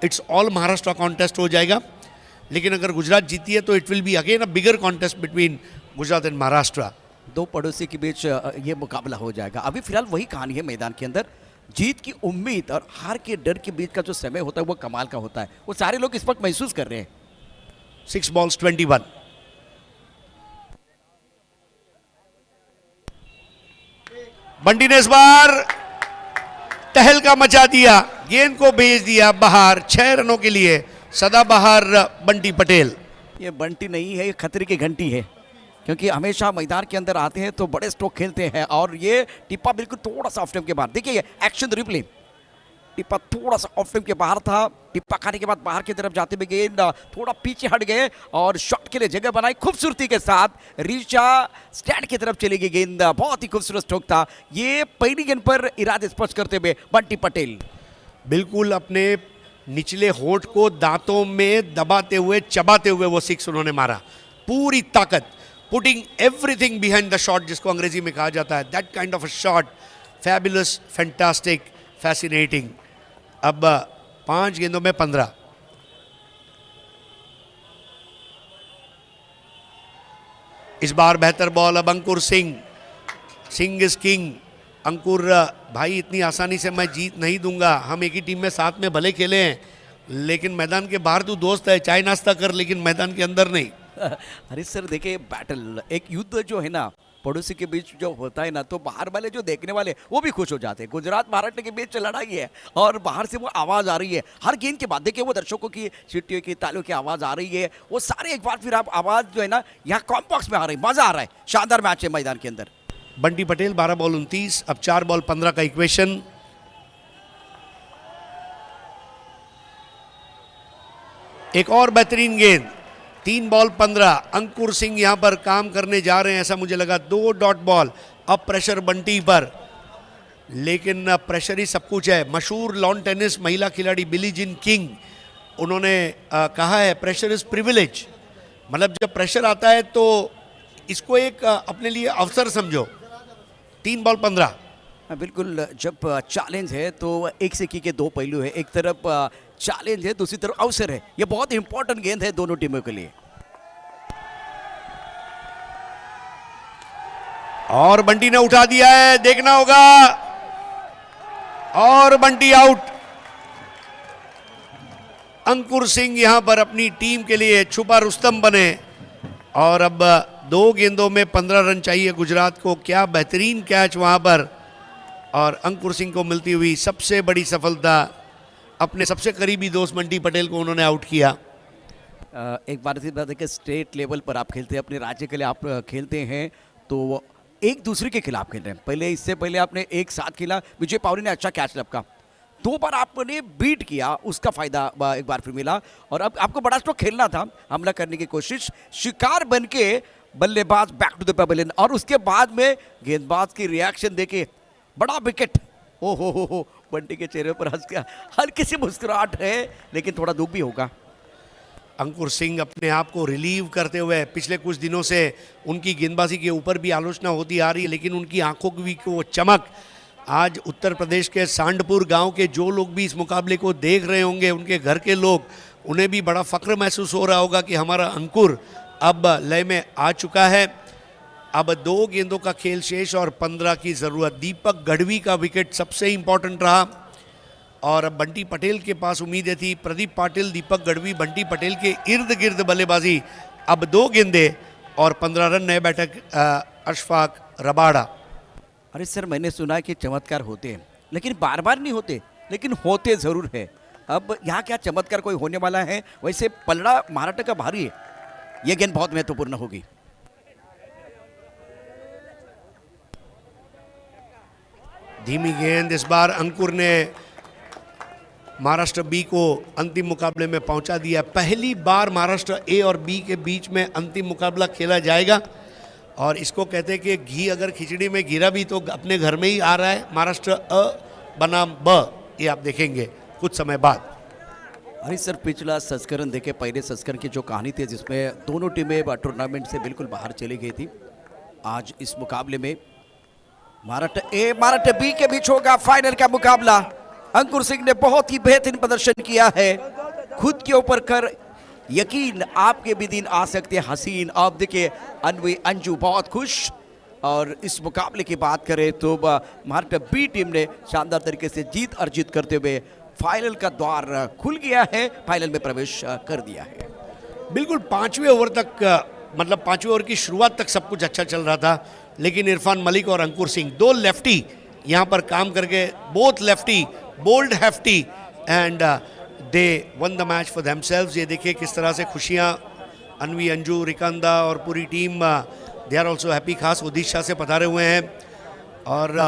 It's all Maharashtra contest हो जाएगा, लेकिन अगर गुजरात जीती है तो it will be again a bigger contest between Gujarat and Maharashtra. दो पड़ोसी के बीच ये मुकाबला हो जाएगा। अभी फिलहाल वही कहानी है मैदान के अंदर। जीत की उम्मीद और हार के डर के बीच का जो समय होता है वो कमाल का होता है, वो सारे लोग इस वक्त महसूस कर रहे हैं। 6 balls 21। बंटी ने इस बार तहलका मचा दिया, गेंद को भेज दिया बाहर 6 रनों के लिए सदाबहार बंटी पटेल। ये बंटी नहीं है, ये खतरे की घंटी है, क्योंकि हमेशा मैदान के अंदर आते हैं तो बड़े स्ट्रोक खेलते हैं। और ये टिप्पा बिल्कुल थोड़ा सा ऑफ टाइम के बाहर, देखिए ये एक्शन रिप्ले, टिप्पा थोड़ा सा ऑफ टाइम के बाहर था। टिप्पा खाने के बाद बाहर की तरफ जाते हुए गेंद थोड़ा पीछे हट गए और शॉट के लिए जगह बनाई खूबसूरती के साथ। रीचा स्टैंड की तरफ चली गई गेंद, बहुत ही खूबसूरत स्ट्रोक था। ये पहली गेंद पर इरादे स्पष्ट करते हुए बंटी पटेल बिल्कुल अपने निचले होंठ को दांतों में दबाते हुए चबाते हुए वो 6 उन्होंने मारा, पूरी ताकत, putting everything behind the shot, जिसको अंग्रेजी में कहा जाता है। That kind of a shot, fabulous, fantastic, fascinating. अब 5 गेंदों में 15। इस बार बेहतर बॉल अब अंकुर सिंह, सिंह इज किंग। अंकुर भाई इतनी आसानी से मैं जीत नहीं दूंगा, हम एक ही टीम में साथ में भले खेले हैं, लेकिन मैदान के बाहर तू दोस्त है, चाय नाश्ता कर, लेकिन मैदान के अंदर नहीं। अरे सर देखिए, बैटल एक युद्ध जो है ना पड़ोसी के बीच जो होता है ना, तो बाहर वाले जो देखने वाले वो भी खुश हो जाते हैं। गुजरात महाराष्ट्र के बीच लड़ाई है और बाहर से वो आवाज आ रही है हर गेंद के बाद। देखिए वो दर्शकों की सीटियों की तालियों की आवाज आ रही है, वो सारे एक बार फिर आप आवाज जो है ना यहाँ कॉम्बॉक्स में आ रही है, मजा आ रहा है। शानदार मैच है मैदान के अंदर। बंटी पटेल 12 बॉल 29, अब 4 बॉल 15 का इक्वेशन। एक और बेहतरीन गेंद, 3 बॉल 15। अंकुर सिंह यहां पर काम करने जा रहे हैं ऐसा मुझे लगा। 2 डॉट बॉल, अब प्रेशर बंटी पर, लेकिन प्रेशर ही सब कुछ है। मशहूर लॉन टेनिस महिला खिलाड़ी बिली जिन किंग, उन्होंने कहा है प्रेशर इज प्रिविलेज, मतलब जब प्रेशर आता है तो इसको एक अपने लिए अवसर समझो। 3 बॉल 15। बिल्कुल, जब चैलेंज है तो एक सिक्के के 2 पहलू है। एक तरफ चैलेंज है, दूसरी तरफ अवसर है। ये बहुत इंपॉर्टेंट गेंद है दोनों टीमों के लिए। और बंटी ने उठा दिया है, देखना होगा, और बंटी आउट। अंकुर सिंह यहां पर अपनी टीम के लिए छुपा रुस्तम बने और अब 2 गेंदों में 15 रन चाहिए गुजरात को। क्या बेहतरीन कैच वहां पर, और अंकुर सिंह को मिलती हुई सबसे बड़ी सफलता। अपने सबसे करीबी दोस्त बंटी पटेल को उन्होंने आउट किया। एक बार इसी बात है कि स्टेट लेवल पर आप खेलते हैं, अपने राज्य के लिए आप खेलते हैं, तो एक दूसरे के खिलाफ खेल रहे हैं। पहले इससे पहले आपने एक साथ खेला, विजय पावरी ने अच्छा कैच लपका, 2 बार आपने बीट किया, उसका फायदा एक बार फिर मिला। और अब आपको बड़ा स्ट्रोक खेलना था, हमला करने की कोशिश, शिकार बन के बल्लेबाज बैक टू द पेविलियन, और उसके बाद में गेंदबाज की रिएक्शन देके बड़ा विकेट। ओ हो, बंटी के चेहरे पर हल्की सी मुस्कुराहट है, लेकिन थोड़ा दुख भी होगा। अंकुर सिंह अपने आप को रिलीव करते हुए, पिछले कुछ दिनों से उनकी गेंदबाजी के ऊपर भी आलोचना होती आ रही है, लेकिन उनकी आंखों की वो चमक, आज उत्तर प्रदेश के सांडपुर गांव के जो लोग भी इस मुकाबले को देख रहे होंगे, उनके घर के लोग, उन्हें भी बड़ा फख्र महसूस हो रहा होगा कि हमारा अंकुर अब लय में आ चुका है। अब 2 गेंदों का खेल शेष और 15 की ज़रूरत। दीपक गढ़वी का विकेट सबसे इंपॉर्टेंट रहा और अब बंटी पटेल के पास उम्मीदें थी। प्रदीप पाटिल, दीपक गढ़वी, बंटी पटेल के इर्द गिर्द बल्लेबाजी। अब 2 गेंदे और 15 रन। नए बैठक अशफाक रबाड़ा। अरे सर, मैंने सुना है कि चमत्कार होते हैं, लेकिन बार बार नहीं होते, लेकिन होते ज़रूर है। अब यहाँ क्या चमत्कार कोई होने वाला है? वैसे पलड़ा महाराष्ट्र का भारी है, ये गेंद बहुत महत्वपूर्ण होगी। धीमी गेंद, इस बार अंकुर ने महाराष्ट्र बी को अंतिम मुकाबले में पहुंचा दिया। पहली बार महाराष्ट्र ए और बी के बीच में अंतिम मुकाबला खेला जाएगा और इसको कहते हैं कि घी अगर खिचड़ी में गिरा भी तो अपने घर में ही आ रहा है। महाराष्ट्र अ बनाम ब, ये आप देखेंगे कुछ समय बाद। अरे सर, पिछला संस्करण देखे, पहले संस्करण की जो कहानी थी जिसमें दोनों टीमें टूर्नामेंट से बिल्कुल बाहर चली गई थी, आज इस मुकाबले में महाराष्ट्र ए महाराष्ट्र बी के बीच होगा फाइनल का मुकाबला। अंकुर सिंह ने बहुत ही बेहतरीन प्रदर्शन किया है, खुद के ऊपर कर यकीन, आपके भी दिन आ सकते हैं हसीन। अब देखिए अनवी अंजू बहुत खुश। और इस मुकाबले की बात करें तो महाराष्ट्र बी टीम ने शानदार तरीके से जीत अर्जित करते हुए फाइनल का द्वार खुल गया है, फाइनल में प्रवेश कर दिया है। बिल्कुल 5वें ओवर तक मतलब 5वें ओवर की शुरुआत तक सब कुछ अच्छा चल रहा था, लेकिन इरफान मलिक और अंकुर सिंह दो लेफ्टी यहाँ पर काम करके, both lefty bold hefty and they won the match for themselves. ये देखिए किस तरह से खुशियाँ अनवी अंजू रिकांदा और पूरी team they are also happy, खास उड़ीसा से पधारे हुए हैं। और